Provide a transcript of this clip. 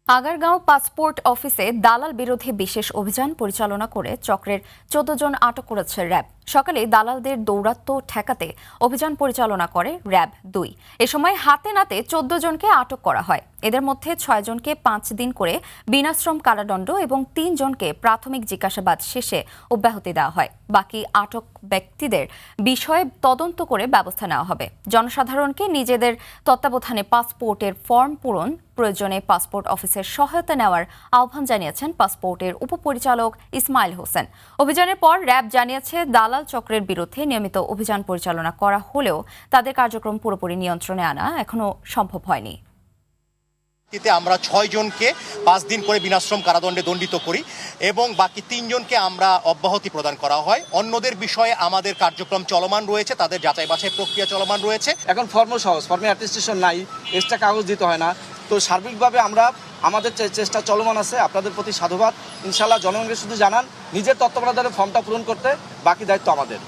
Agargaon passport অফিসে দালাল বিরোধী বিশেষ অভিযান পরিচালনা করে চক্রের ১৪ জন আটক করেছে র্যাব। সকালে দালালদের দৌরাত্ম্য ঠেকাতে অভিযান পরিচালনা করে র্যাব-২। এ সময় হাতে নাতে ১৪ জনকে আটক করা হয়। এদের মধ্যে ৬ জনকে ৫ দিন করে বিনাশ্রম কারাদণ্ড এবং ৩ জনকে প্রাথমিক জিজ্ঞাসাবাদ শেষে অব্যাহতি দেওয়া হয়। বাকি আটক ব্যক্তিদের বিষয়ে তদন্ত করে ব্যবস্থা নেওয়া হবে। জনসাধারণকে নিজেদের তত্ত্বাবধানে পাসপোর্টের ফর্ম পূরণ, প্রয়োজনে পাসপোর্ট অফিসের সহায়তা নেওয়ার আহ্বান জানিয়েছেন পাসপোর্টের উপপরিচালক ইসমাইল হোসেন। অভিযানের পর র্যাব জানিয়েছে, দালাল চক্রের বিরুদ্ধে নিয়মিত অভিযান পরিচালনা করা হলেও তাদের কার্যক্রম পুরোপুরি নিয়ন্ত্রণে আনা এখনো সম্ভব হয়নি। আমরা ৬ জনকে ৫ দিন করে বিনাশ্রম কারাদণ্ডে দণ্ডিত করি এবং বাকি ৩ জনকে আমরা অব্যাহতি প্রদান করা হয়। অন্যদের বিষয়ে আমাদের কার্যক্রম চলমান রয়েছে, তাদের যাচাই বাছাই প্রক্রিয়া চলমান রয়েছে। এখন ফর্মও সহজ, ফর্মে অ্যাটেস্টেশন নাই, এক্সট্রা কাগজ দিতে হয় না। তো সার্বিকভাবে আমরা আমাদের চেষ্টা চলমান আছে। আপনাদের প্রতি সাধুবাদ। ইনশাআল্লাহ জনগণকে শুধু জানান নিজের তত্ত্বাবধানে ফর্মটা পূরণ করতে, বাকি দায়িত্ব আমাদের।